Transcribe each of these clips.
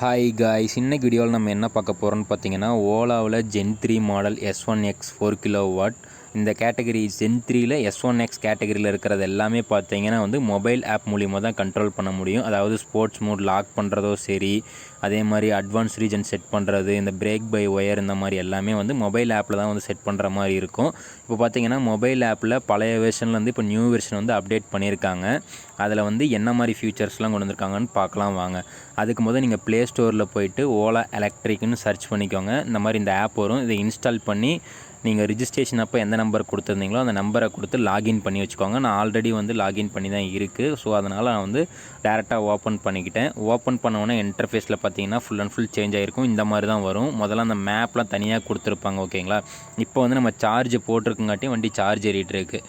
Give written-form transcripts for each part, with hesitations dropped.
Hi guys, இன்னைக்கு வீடியோவில் நம்ம என்ன பார்க்க போகிறோம்னு பார்த்தீங்கன்னா, ஓலாவில் ஜென் 3 மாடல் S1X 4 கிலோவாட் இந்த கேட்டகரி ஜென் 3ல S1X கேட்டகரியில் இருக்கிறது எல்லாமே பார்த்தீங்கன்னா மொபைல் ஆப் மூலிமா தான் கண்ட்ரோல் பண்ண முடியும். அதாவது ஸ்போர்ட்ஸ் மோட் லாக் பண்ணுறதோ சரி, அதே மாதிரி அட்வான்ஸ் ரீஜன் செட் பண்ணுறது, இந்த பிரேக் பை ஒயர் இந்த மாதிரி எல்லாமே மொபைல் ஆப்பில் தான் செட் பண்ணுற மாதிரி இருக்கும். இப்போ பார்த்தீங்கன்னா மொபைல் ஆப்பில் பழைய வெர்ஷன்லேருந்து இப்போ நியூ வெர்ஷன் அப்டேட் பண்ணியிருக்காங்க. அதில் என்ன மாதிரி ஃபியூச்சர்ஸ்லாம் கொண்டு வந்திருக்காங்கன்னு பார்க்கலாம் வாங்க. அதுக்கு முதல் நீங்கள் ப்ளே ஸ்டோரில் போய்ட்டு ஓலா எலக்ட்ரிக்னு சர்ச் பண்ணிக்கோங்க. இந்த மாதிரி இந்த ஆப் வரும். இதை இன்ஸ்டால் பண்ணி நீங்கள் ரிஜிஸ்ட்ரேஷன் அப்போ எந்த நம்பர் கொடுத்துருந்தீங்களோ அந்த நம்பரை கொடுத்து லாகின் பண்ணி வச்சுக்கோங்க. நான் ஆல்ரெடி லாகின் பண்ணி தான் இருக்குது. ஸோ அதனால் நான் டேரெக்டாக ஓப்பன் பண்ணிக்கிட்டேன். ஓப்பன் பண்ணோன்னே இன்டர்ஃபேஸில் பார்த்தீங்கன்னா ஃபுல் அண்ட் ஃபுல் சேஞ்ச் ஆகிருக்கும். இந்த மாதிரி தான் வரும். முதல்ல அந்த மேப்லாம் தனியாக கொடுத்துருப்பாங்க. ஓகேங்களா, இப்போ நம்ம சார்ஜ் போட்டிருக்குங்காட்டி வண்டி சார்ஜ் ஏறிட்டு இருக்குது.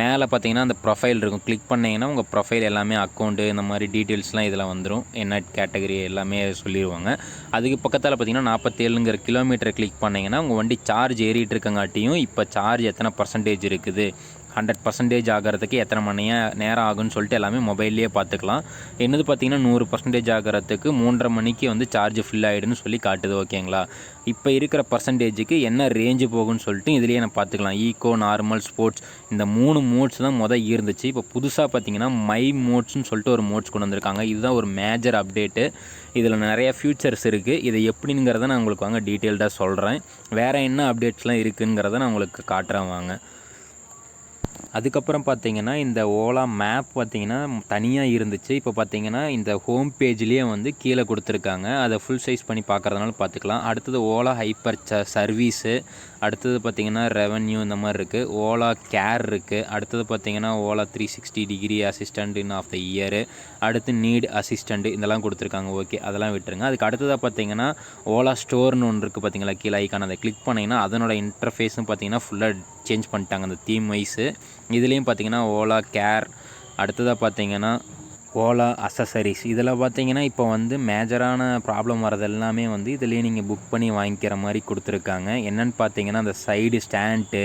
மேலே பார்த்தீங்கன்னா அந்த ப்ரொஃபைல் இருக்கும். கிளிக் பண்ணிங்கன்னா உங்கள் ப்ரொஃபைல் எல்லாமே அக்கௌண்ட்டு இந்த மாதிரி டீட்டெயில்ஸ்லாம் இதில் வந்துடும். என்ன கேட்டகரி எல்லாமே சொல்லிடுவாங்க. அதுக்கு பக்கத்தில் பார்த்தீங்கன்னா 47 கிலோமீட்டர் கிளிக் பண்ணிங்கன்னா உங்கள் வண்டி சார்ஜ் ஏறிட்டு இருக்கங்காட்டியும் இப்போ சார்ஜ் எத்தனை பர்சன்டேஜ் இருக்குது, 100% ஆகிறதுக்கு எத்தனை மணி நேரம் ஆகுன்னு சொல்லிட்டு எல்லாமே மொபைல்லையே பார்த்துக்கலாம். என்னது பார்த்தீங்கன்னா 100% ஆகிறதுக்கு 3.5 மணிக்கு சார்ஜ் ஃபில் ஆகிடுன்னு சொல்லி காட்டுது. ஓகேங்களா, இப்போ இருக்கிற பர்சன்டேஜுக்கு என்ன ரேஞ்சு போகுன்னு சொல்லிட்டு இதுலேயே நான் பார்த்துக்கலாம். ஈகோ, நார்மல், ஸ்போர்ட்ஸ் இந்த 3 மோட்ஸ் தான் இருந்துச்சு. இப்போ புதுசாக பார்த்தீங்கன்னா மை மோட்ஸ்னு சொல்லிட்டு ஒரு மோட்ஸ் கொண்டு வந்திருக்காங்க. இதுதான் ஒரு மேஜர் அப்டேட்டு. இதில் நிறைய ஃபியூச்சர்ஸ் இருக்குது. இது எப்படிங்கிறத நான் உங்களுக்கு டீட்டெயில்டாக சொல்கிறேன். வேறு என்ன அப்டேட்ஸ்லாம் இருக்குங்கிறத நான் உங்களுக்கு காட்டுறேன் வாங்க. அதுக்கப்புறம் பார்த்தீங்கன்னா இந்த ஓலா மேப் பார்த்தீங்கன்னா தனியாக இருந்துச்சு. இப்போ பார்த்தீங்கன்னா இந்த ஹோம் பேஜ்லேயே கீழே கொடுத்துருக்காங்க. அதை ஃபுல் சைஸ் பண்ணி பார்க்குறதுனால பார்த்துக்கலாம். அடுத்தது ஓலா ஹைப்பர் சர்வீஸு, அடுத்தது பார்த்திங்கன்னா ரெவன்யூ இந்த மாதிரி இருக்குது. ஓலா கேர் இருக்குது. அடுத்தது பார்த்திங்கன்னா Ola 360 degree assistant in of the year, அடுத்து நீட் அசிஸ்டண்ட் இதெல்லாம் கொடுத்துருக்காங்க. ஓகே, அதெல்லாம் விட்டுருங்க. அதுக்கு அடுத்ததாக பார்த்திங்கன்னா ஓலா ஸ்டோர்னு ஒன்று இருக்குது பார்த்தீங்களா, கீழே ஐக்கான அதை கிளிக் பண்ணிங்கன்னா அதனோட இன்டர்ஃபேஸும் பார்த்திங்கன்னா ஃபுல்லாக சேஞ்ச் பண்ணிட்டாங்க அந்த தீம் வைஸு. இதுலேயும் பார்த்திங்கன்னா ஓலா கேர், அடுத்ததாக பார்த்திங்கன்னா ஓலா அசசரிஸ். இதில் பார்த்தீங்கன்னா இப்போ மேஜரான ப்ராப்ளம் வரது எல்லாமே இதுலேயே நீங்கள் புக் பண்ணி வாங்கிக்கிற மாதிரி கொடுத்துருக்காங்க. என்னென்னு பார்த்தீங்கன்னா அந்த சைடு ஸ்டாண்டு,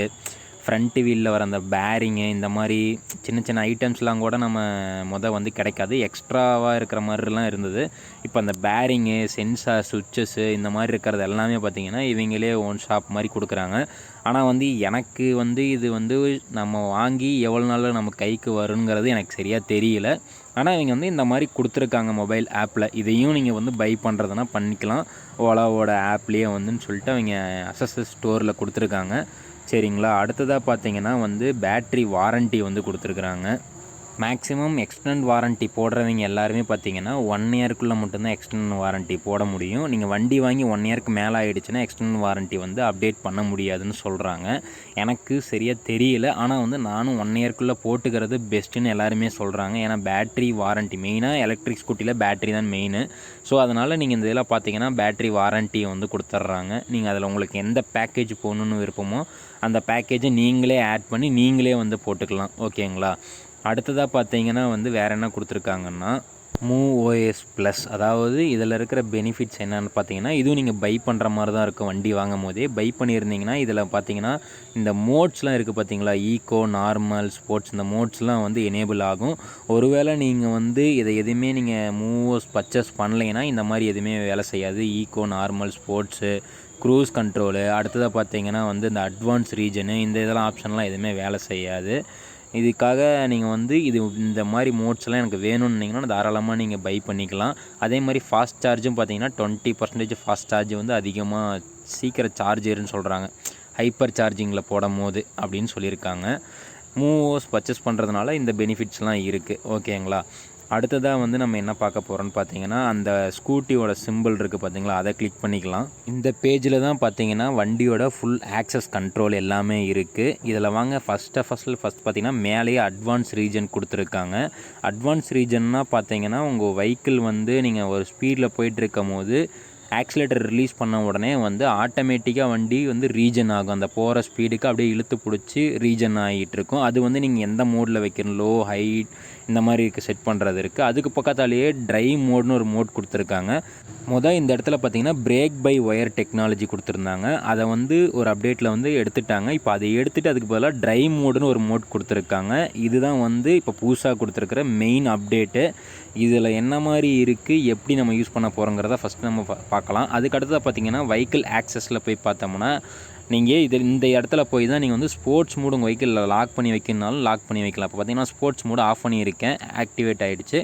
ஃப்ரண்ட் வீலில் வர அந்த பேரிங்கு, இந்த மாதிரி சின்ன சின்ன ஐட்டம்ஸ்லாம் கூட நம்ம கிடைக்காது. எக்ஸ்ட்ராவாக இருக்கிற மாதிரிலாம் இருந்தது. இப்போ அந்த பேரிங்கு, சென்சார், சுவிட்சஸ்ஸு இந்த மாதிரி இருக்கிறது எல்லாமே பார்த்திங்கன்னா இவங்களே ஓன் ஷாப் மாதிரி கொடுக்குறாங்க. ஆனால் எனக்கு இது நம்ம வாங்கி எவ்வளோ நாளில் நம்ம கைக்கு வருங்கிறது எனக்கு சரியாக தெரியல. ஆனால் இவங்க இந்த மாதிரி கொடுத்துருக்காங்க மொபைல் ஆப்பில். இதையும் நீங்கள் பை பண்ணுறதுனா பண்ணிக்கலாம் ஓலாவோட ஆப்லேயே சொல்லிட்டு அவங்க அசஸ் ஸ்டோரில் கொடுத்துருக்காங்க. சரிங்களா, அடுத்ததாக பார்த்தீங்கன்னா பேட்ரி வாரண்ட்டி கொடுத்துருக்குறாங்க. மேக்ஸிமம் எக்ஸ்டெண்ட் வாரண்ட்டி போடுறவங்க எல்லாருமே பார்த்தீங்கன்னா 1 இயர்க்குள்ளே மட்டும்தான் எக்ஸ்டெண்ட் வாரண்ட்டி போட முடியும். நீங்கள் வண்டி வாங்கி 1 இயருக்கு மேலே ஆகிடுச்சுன்னா எக்ஸ்டெண்ட் வாரண்ட்டி அப்டேட் பண்ண முடியாதுன்னு சொல்கிறாங்க. எனக்கு சரியாக தெரியல. ஆனால் நானும் 1 இயர்க்குள்ளே போட்டுக்கிறது பெஸ்ட்டுன்னு எல்லாருமே சொல்கிறாங்க. ஏன்னா பேட்ரி வாரண்ட்டி மெயினாக எலக்ட்ரிக் ஸ்கூட்டியில் பேட்ரி தான் மெயின். ஸோ அதனால் நீங்கள் இந்த இதில் பார்த்தீங்கன்னா பேட்ரி வாரண்ட்டியை கொடுத்துட்றாங்க. நீங்கள் அதில் உங்களுக்கு எந்த பேக்கேஜ் போகணுன்னு விருப்பமோ அந்த பேக்கேஜை நீங்களே ஆட் பண்ணி நீங்களே போட்டுக்கலாம். ஓகேங்களா, அடுத்ததாக பார்த்தீங்கன்னா வேறு என்ன கொடுத்துருக்காங்கன்னா MOOOS ப்ளஸ். அதாவது இதில் இருக்கிற பெனிஃபிட்ஸ் என்னென்னு பார்த்தீங்கன்னா இதுவும் நீங்கள் பை பண்ணுற மாதிரி தான் இருக்கும். வண்டி வாங்கும் போதே பை பண்ணியிருந்தீங்கன்னா இதில் பார்த்தீங்கன்னா இந்த மோட்ஸ்லாம் இருக்குது பார்த்தீங்களா, ஈகோ, நார்மல், ஸ்போர்ட்ஸ் இந்த மோட்ஸ்லாம் எனேபிள் ஆகும். ஒருவேளை நீங்கள் இதை எதுவுமே நீங்கள் MOOOS பர்ச்சேஸ் பண்ணலைன்னா இந்த மாதிரி எதுவுமே வேலை செய்யாது. Eco, normal, sports, cruise control, அடுத்ததாக பார்த்தீங்கன்னா இந்த அட்வான்ஸ் ரீஜனு இந்த இதெல்லாம் ஆப்ஷன்லாம் எதுவுமே வேலை செய்யாது. இதுக்காக நீங்கள் இது இந்த மாதிரி மோட்ஸ்லாம் எனக்கு வேணும்னீங்கன்னா தாராளமாக நீங்கள் பை பண்ணிக்கலாம். அதே மாதிரி ஃபாஸ்ட் சார்ஜும் பார்த்தீங்கன்னா 20% ஃபாஸ்ட் சார்ஜ் அதிகமாக சீக்கிரம் சார்ஜ் ஏறுன்னு சொல்கிறாங்க ஹைப்பர் சார்ஜிங்கில் போடும் போது அப்படின்னு சொல்லியிருக்காங்க. MOOOS பர்ச்சேஸ் பண்ணுறதுனால இந்த பெனிஃபிட்ஸ்லாம் இருக்குது. ஓகேங்களா, அடுத்ததாக நம்ம என்ன பார்க்க போகிறோன்னு பார்த்தீங்கன்னா அந்த ஸ்கூட்டியோட சிம்பிள் இருக்குது பார்த்தீங்களா, அதை கிளிக் பண்ணிக்கலாம். இந்த பேஜில் தான் பார்த்தீங்கன்னா வண்டியோட ஃபுல் ஆக்சஸ் கண்ட்ரோல் எல்லாமே இருக்குது. இதில் வாங்க ஃபஸ்ட் பார்த்தீங்கன்னா மேலேயே அட்வான்ஸ் ரீஜன் கொடுத்துருக்காங்க. அட்வான்ஸ் ரீஜன்னா பார்த்தீங்கன்னா உங்கள் வெஹிக்கிள் நீங்கள் ஒரு ஸ்பீடில் போயிட்டுருக்கும் போது ஆக்சிலேட்டர் ரிலீஸ் பண்ண உடனே ஆட்டோமேட்டிக்காக வண்டி ரீஜன் ஆகும். அந்த போகிற ஸ்பீடுக்கு அப்படியே இழுத்து பிடிச்சி ரீஜன் ஆகிட்டு இருக்கும். அது நீங்கள் எந்த மோடில் வைக்கணும், லோ, ஹை இந்த மாதிரி இருக்குது செட் பண்ணுறது இருக்குது. அதுக்கு பக்கத்தாலேயே ட்ரை மோட்னு ஒரு மோட் கொடுத்துருக்காங்க. இந்த இடத்துல பார்த்தீங்கன்னா பிரேக் பை ஒயர் டெக்னாலஜி கொடுத்துருந்தாங்க. அதை வந்து ஒரு அப்டேட்டில் வந்து எடுத்துட்டாங்க. இப்போ அதை எடுத்துகிட்டு அதுக்கு பதிலாக ட்ரை மோடுன்னு ஒரு மோட் கொடுத்துருக்காங்க. இதுதான் வந்து இப்போ புதுசாக கொடுத்துருக்கிற மெயின் அப்டேட்டு. இதில் என்ன மாதிரி இருக்குது, எப்படி நம்ம யூஸ் பண்ண போகிறோங்கிறத ஃபஸ்ட்டு நம்ம பார்க்கலாம். அதுக்கடுத்ததாக பார்த்தீங்கன்னா வெஹிக்கிள் ஆக்சஸில் போய் பார்த்தோம்னா நீங்கள் இந்த இடத்துல போய் தான் நீங்கள் வந்து ஸ்போர்ட்ஸ் மூடு உங்கள் வெஹிக்கிளில் லாக் பண்ணி வைக்கணுனாலும் லாக் பண்ணி வைக்கலாம். இப்போ பார்த்தீங்கன்னா ஸ்போர்ட்ஸ் மூடு ஆஃப் பண்ணியிருக்கேன், ஆக்டிவேட் ஆகிடுச்சு.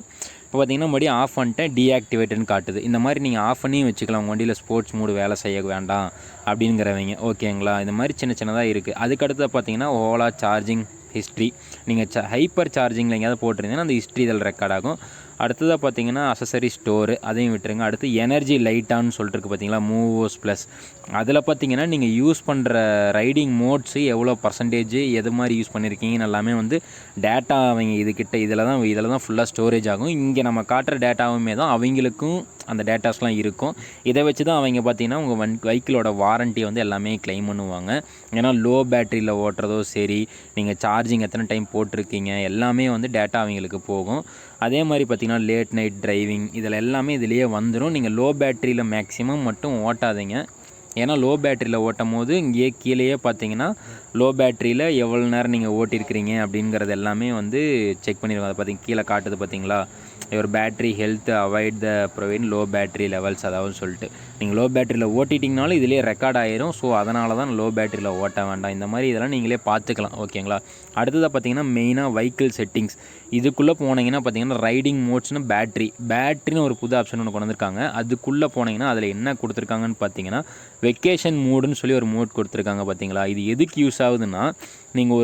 இப்போ பார்த்தீங்கன்னா மறுபடியும் ஆஃப் பண்ணிட்டேன், டீஆக்டிவேட்டுன்னு காட்டுது. இந்த மாதிரி நீங்கள் ஆஃப் பண்ணியும் வச்சுக்கலாம் உங்கள் வண்டியில் ஸ்போர்ட்ஸ் மூடு வேலை செய்ய வேண்டாம் அப்படிங்கிறவங்க. ஓகேங்களா, இந்த மாதிரி சின்னதாக இருக்குது. அதுக்கடுத்து பார்த்தீங்கன்னா ஓலா சார்ஜிங் ஹிஸ்ட்ரி. நீங்கள் ஹைப்பர் சார்ஜிங்கில் எங்கேயாவது போட்டிருந்தீங்கன்னா அந்த ஹிஸ்ட்ரி இதில் ரெக்கார்ட் ஆகும். அடுத்ததாக பார்த்தீங்கன்னா அசசரி ஸ்டோரு, அதையும் விட்டுருங்க. அடுத்து எனர்ஜி லைட்டான்னு சொல்லிட்டு பார்த்தீங்களா, மூவோஸ் ப்ளஸ். அதில் பார்த்தீங்கன்னா நீங்கள் யூஸ் பண்ணுற ரைடிங் மோட்ஸு எவ்வளோ பர்சன்டேஜ் எது மாதிரி யூஸ் பண்ணியிருக்கீங்கன்னு எல்லாமே வந்து டேட்டா அவங்க இதில் தான் ஃபுல்லாக ஸ்டோரேஜ் ஆகும். இங்கே நம்ம காட்டுற டேட்டாவுமே தான் அவங்களுக்கும் அந்த டேட்டாஸ்லாம் இருக்கும். இதை வச்சு தான் அவங்க பார்த்தீங்கன்னா உங்கள் வெஹிக்கிளோட வாரண்ட்டி வந்து எல்லாமே கிளைம் பண்ணுவாங்க. ஏன்னா லோ பேட்டரியில் ஓட்டுறதோ சரி, நீங்கள் சார்ஜிங் எத்தனை டைம் போட்டிருக்கீங்க எல்லாமே வந்து டேட்டா அவங்களுக்கு போகும். அதே மாதிரி பார்த்திங்கன்னா லேட் நைட் டிரைவிங் இதில் எல்லாமே இதிலேயே வந்துடும். நீங்கள் லோ பேட்டரியில் மேக்ஸிமம் மட்டும் ஓட்டாதீங்க. ஏன்னா லோ பேட்டரியில் ஓட்டும் போது இங்கேயே கீழேயே பார்த்தீங்கன்னா லோ பேட்டரியில் எவ்வளோ நேரம் நீங்கள் ஓட்டியிருக்கிறீங்க அப்படிங்கிறது எல்லாமே வந்து செக் பண்ணிடுவோம். அதை பார்த்திங்க கீழே காட்டுது பார்த்தீங்களா, ஒரு battery health avoid the provide low battery levels அதாவது சொல்லிட்டு நீங்கள் லோ பேட்டரியில் ஓட்டிட்டிங்கனாலும் இதிலே ரெக்கார்ட் ஆயிரும். ஸோ அதனால தான் லோ பேட்டரியில் ஓட்ட வேண்டாம். இந்த மாதிரி இதெல்லாம் நீங்களே பார்த்துக்கலாம். ஓகேங்களா. அடுத்ததாக பார்த்தீங்கன்னா மெயினாக வெஹிக்கிள் செட்டிங்ஸ். இதுக்குள்ளே போனீங்கன்னா பார்த்தீங்கன்னா ரைடிங் மோட்ஸ்னு பேட்ரின்னு ஒரு புது ஆப்ஷன் ஒன்று கொண்டு வந்திருக்காங்க. அதுக்குள்ளே போனீங்கன்னா அதில் என்ன கொடுத்துருக்காங்கன்னு பார்த்தீங்கன்னா வெக்கேஷன் மோடுன்னு சொல்லி ஒரு மோட் கொடுத்துருக்காங்க. பார்த்தீங்களா, இது எதுக்கு யூஸ் ஆகுதுன்னா, நீங்கள்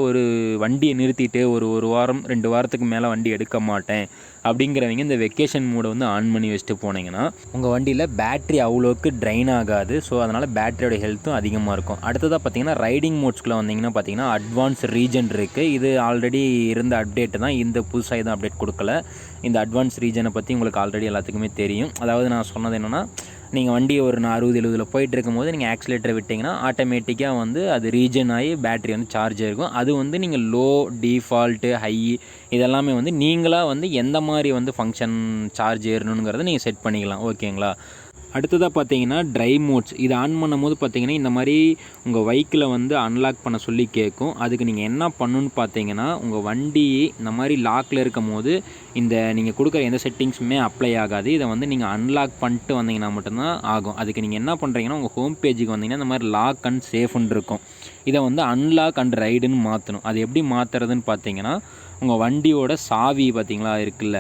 ஒரு வண்டியை நிறுத்திட்டு ஒரு வாரம் 2 வாரத்துக்கு மேலே வண்டி எடுக்க மாட்டேன் அப்படிங்கிறவங்க இந்த வெக்கேஷன் மோடை வந்து ஆன் பண்ணி வச்சுட்டு போனீங்கன்னா உங்கள் வண்டியில் பேட்ரி அவ்வளோக்கு ட்ரைன் ஆகாது. ஸோ அதனால் பேட்டரியோட ஹெல்த்தும் அதிகமாக இருக்கும். அடுத்ததாக பார்த்தீங்கன்னா ரைடிங் மோட்ஸ்குள்ளே வந்தீங்கன்னா பார்த்தீங்கன்னா அட்வான்ஸ் ரீஜன் இருக்குது. இது ஆல்ரெடி இருந்த அப்டேட்டு தான், இந்த புதுசாக எதுவும் அப்டேட் கொடுக்கல. இந்த அட்வான்ஸ் ரீஜனை பற்றி உங்களுக்கு ஆல்ரெடி எல்லாத்துக்குமே தெரியும். அதாவது நான் சொன்னது என்னென்னா, நீங்கள் வண்டி ஒரு 60-70 போயிட்டு இருக்கும்போது நீங்கள் ஆக்சிலேட்டரை விட்டிங்கன்னா ஆட்டோமேட்டிக்காக வந்து அது ரீஜன் ஆகி பேட்ரி வந்து சார்ஜ் ஆகிருக்கும். அது வந்து நீங்கள் லோ, டிஃபால்ட்டு, ஹை இதெல்லாமே வந்து நீங்களாக வந்து எந்த மாதிரி வந்து ஃபங்க்ஷன் சார்ஜ் ஏறணுங்கிறத நீங்கள் செட் பண்ணிக்கலாம். ஓகேங்களா. அடுத்ததாக பார்த்தீங்கன்னா ட்ரைவ் மோட்ஸ். இது ஆன் பண்ணும்போது பார்த்தீங்கன்னா இந்த மாதிரி உங்கள் வெஹிக்கிளை வந்து அன்லாக் பண்ண சொல்லி கேட்கும். அதுக்கு நீங்கள் என்ன பண்ணணுன்னு பார்த்தீங்கன்னா, உங்கள் வண்டி இந்த மாதிரி லாக்கில் இருக்கும் போது இந்த நீங்கள் கொடுக்குற எந்த செட்டிங்ஸுமே அப்ளை ஆகாது. இதை வந்து நீங்கள் அன்லாக் பண்ணிட்டு வந்தீங்கன்னா மட்டும்தான் ஆகும். அதுக்கு நீங்கள் என்ன பண்ணுறீங்கன்னா, உங்கள் ஹோம் பேஜுக்கு வந்தீங்கன்னா இந்த மாதிரி லாக் அண்ட் சேஃப்னு இருக்கும். இதை வந்து அன்லாக் அண்ட் ரைடுன்னு மாற்றணும். அது எப்படி மாற்றுறதுன்னு பார்த்தீங்கன்னா, உங்கள் வண்டியோட சாவி பார்த்தீங்களா இருக்குல்ல,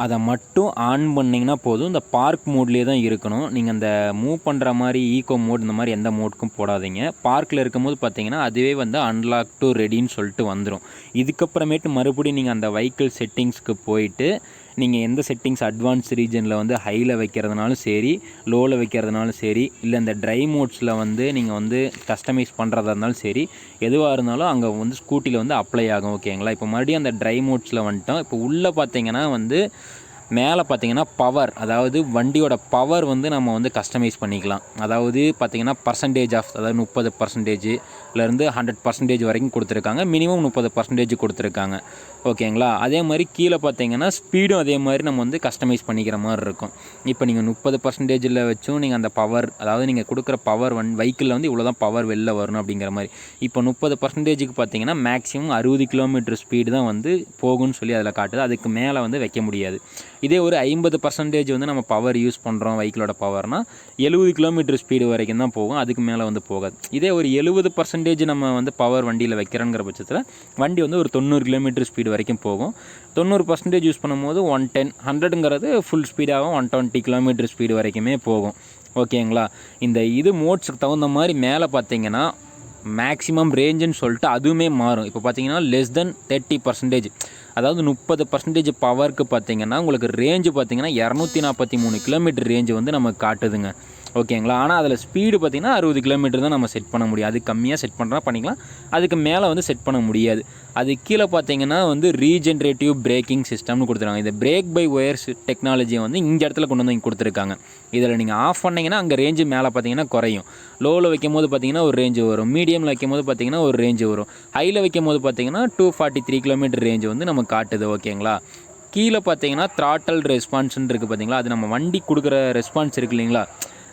அதை மட்டும் ஆன் பண்ணிங்கன்னா போதும். இந்த பார்க் மோட்லேயே தான் இருக்கணும். நீங்கள் அந்த மூவ் பண்ணுற மாதிரி ஈகோ மோட் இந்த மாதிரி எந்த மோடுக்கும் போடாதீங்க. பார்க்கில் இருக்கும்போது பார்த்தீங்கன்னா அதுவே வந்து அன்லாக் டு ரெடின்னு சொல்லிட்டு வந்துடும். இதுக்கப்புறமேட்டு மறுபடியும் நீங்கள் அந்த வெஹிக்கிள் செட்டிங்ஸ்க்கு போயிட்டு நீங்கள் எந்த செட்டிங்ஸ் அட்வான்ஸ் ரீஜனில் வந்து ஹையில் வைக்கிறதுனாலும் சரி, லோவில் வைக்கிறதுனாலும் சரி, இல்லை இந்த ட்ரை மோட்ஸில் வந்து நீங்கள் வந்து கஸ்டமைஸ் பண்ணுறதா இருந்தாலும் சரி, எதுவாக இருந்தாலும் அங்கே வந்து ஸ்கூட்டியில் வந்து அப்ளை ஆகும். ஓகேங்களா. இப்போ மறுபடியும் அந்த ட்ரை மோட்ஸில் வந்துட்டோம். இப்போ உள்ளே பார்த்தீங்கன்னா வந்து மேலே பார்த்தீங்கன்னா பவர், அதாவது வண்டியோட பவர் வந்து நம்ம வந்து கஸ்டமைஸ் பண்ணிக்கலாம். அதாவது பார்த்தீங்கன்னா பர்சன்டேஜ் ஆஃப், அதாவது 30%லேருந்து 100% வரைக்கும் கொடுத்துருக்காங்க. மினிமம் 30% கொடுத்துருக்காங்க. ஓகேங்களா. அதே மாதிரி கீழே பார்த்தீங்கன்னா ஸ்பீடும் அதே மாதிரி நம்ம வந்து கஸ்டமைஸ் பண்ணிக்கிற மாதிரி இருக்கும். இப்போ நீங்கள் 30%ல் வச்சும் நீங்கள் அந்த பவர், அதாவது நீங்கள் கொடுக்குற பவர் வெஹிக்கிளில் வந்து இவ்வளோ தான் பவர் வெளில வரணும் அப்படிங்கிற மாதிரி. இப்போ 30%க்கு பார்த்தீங்கன்னா மேக்ஸிமம் 60 கிலோமீட்டர் ஸ்பீடு தான் வந்து போகும்னு சொல்லி அதில் காட்டுது. அதுக்கு மேலே வந்து வைக்க முடியாது. இதே ஒரு 50% வந்து நம்ம பவர் யூஸ் பண்ணுறோம் வெஹிக்கிளோட பவர்னால் 70 கிலோமீட்டர் ஸ்பீடு வரைக்கும் தான் போகும். அதுக்கு மேலே வந்து போகாது. இதே ஒரு 70% நம்ம வந்து பவர் வண்டியில் வைக்கிறோங்கிற பட்சத்தில் வண்டி வந்து ஒரு 90 கிலோமீட்டர் ஸ்பீடு வரைக்கும் போகும். 90% யூஸ் பண்ணும்போது 110, 100ங்கிறது ஃபுல் ஸ்பீடாகவும் 120 கிலோமீட்டர் ஸ்பீடு வரைக்குமே போகும். ஓகேங்களா. இந்த மோட்ஸுக்கு தகுந்த மாதிரி மேலே பார்த்தீங்கன்னா மேக்ஸிமம் ரேஞ்சுன்னு சொல்லிட்டு அதுவுமே மாறும். இப்போ பார்த்தீங்கன்னா லெஸ் தென் 30%, அதாவது 30% பவருக்கு பார்த்தீங்கன்னா உங்களுக்கு ரேஞ்சு பார்த்தீங்கன்னா 243 கிலோமீட்டர் ரேஞ்சு வந்து நமக்கு காட்டுதுங்க. ஓகேங்களா. ஆனால் அதில் ஸ்பீடு பார்த்திங்கன்னா 60 கிலோமீட்டர் தான் நம்ம செட் பண்ண முடியும். அது கம்மியாக செட் பண்ணுறா பண்ணிக்கலாம், அதுக்கு மேலே வந்து செட் பண்ண முடியாது. அது கீழே பார்த்தீங்கன்னா வந்து ரீஜென்ரேட்டிவ் பிரேக்கிங் சிஸ்டம்னு கொடுத்துருக்காங்க. இந்த பிரேக் பை ஒயர்ஸ் டெக்னாலஜியை வந்து இந்த இடத்துல கொண்டு வந்து இங்கே கொடுத்துருக்காங்க. இதில் நீங்கள் ஆஃப் பண்ணிங்கன்னா அங்கே ரேஞ்சு மேலே பார்த்தீங்கன்னா குறையும். லோவில் வைக்கும் போது பார்த்தீங்கன்னா ஒரு ரேஞ்சு வரும், மீடியமில் வைக்கும் போது பார்த்தீங்கன்னா ஒரு ரேஞ்சு வரும், ஹையில் வைக்கும் போது பார்த்தீங்கன்னா 243 கிலோமீட்டர் ரேஞ்சு வந்து நம்ம காட்டுது. ஓகேங்களா. கீழே பார்த்தீங்கன்னா த்ராட்டல் ரெஸ்பான்ஸ்ன்னு இருக்குது பார்த்தீங்களா, அது நம்ம வண்டி கொடுக்குற ரெஸ்பான்ஸ் இருக்குது இல்லைங்களா.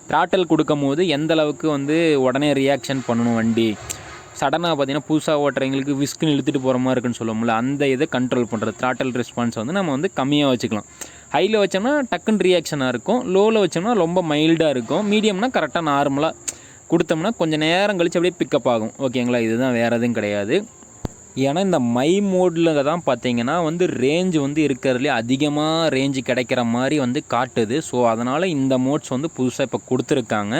த்ராட்டல் கொடுக்கும் போது எந்த அளவுக்கு வந்து உடனே ரியாக்ஷன் பண்ணணும் வண்டி, சடனாக பார்த்தீங்கன்னா புதுசாக ஓட்டுறவங்களுக்கு விஸ்க்குன்னு இழுத்துட்டு போகிற மாதிரி இருக்குன்னு சொல்லுவோம்ல, அந்த இதை கண்ட்ரோல் பண்ணுறது த்ராட்டல் ரெஸ்பான்ஸ் வந்து நம்ம வந்து கம்மியாக வச்சுக்கலாம். ஹையில் வச்சோம்னா டக்குன்னு ரியாக்ஷனாக இருக்கும், லோவில் வச்சோம்னா ரொம்ப மைல்டாக இருக்கும், மீடியம்னா கரெக்டாக நார்மலாக கொடுத்தோம்னா கொஞ்சம் நேரம் கழித்து அப்படியே பிக்கப் ஆகும். ஓகேங்களா. இதுதான் வேறு எதுவும் கிடையாது. ஏன்னா இந்த மை மோடில் தான் பார்த்தீங்கன்னா வந்து ரேஞ்சு வந்து இருக்கிறதுலே அதிகமாக ரேஞ்சு கிடைக்கிற மாதிரி வந்து காட்டுது. ஸோ அதனால் இந்த மோட்ஸ் வந்து புதுசாக இப்போ கொடுத்துருக்காங்க.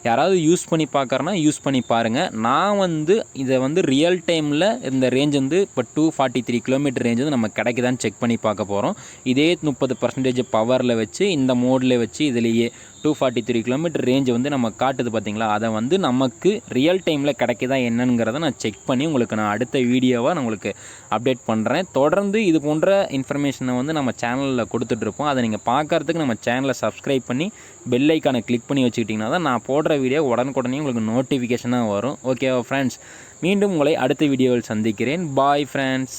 யாராவது யூஸ் பண்ணி பார்க்குறேன்னா யூஸ் பண்ணி பாருங்கள். நான் வந்து இதை வந்து ரியல் டைமில் இந்த ரேஞ்ச் வந்து இப்போ 243 கிலோமீட்டர் ரேஞ்ச் வந்து நம்ம கிடைக்குதான்னு செக் பண்ணி பார்க்க போகிறோம். இதே 30% பவரில் வச்சு இந்த மோடில் வச்சு இதுலேயே 243 கிலோமீட்டர் ரேஞ்சு வந்து நம்ம காட்டுது பார்த்தீங்களா. அதை வந்து நமக்கு ரியல் டைமில் கிடைக்குதா என்னங்கிறத நான் செக் பண்ணி உங்களுக்கு நான் அடுத்த வீடியோவாக நான் உங்களுக்கு அப்டேட் பண்ணுறேன். தொடர்ந்து இது போன்ற இன்ஃபர்மேஷனை வந்து நம்ம சேனலில் கொடுத்துட்ருப்போம். அதை நீங்கள் பார்க்குறதுக்கு நம்ம சேனலை சப்ஸ்கிரைப் பண்ணி பெல் ஐக்கானை கிளிக் பண்ணி வச்சுக்கிட்டிங்கன்னா தான் நான் போடுற வீடியோ உடனுக்குடனே உங்களுக்கு நோட்டிஃபிகேஷனாக வரும். ஓகேவா ஃப்ரெண்ட்ஸ், மீண்டும் உங்களை அடுத்த வீடியோவில் சந்திக்கிறேன். Bye friends.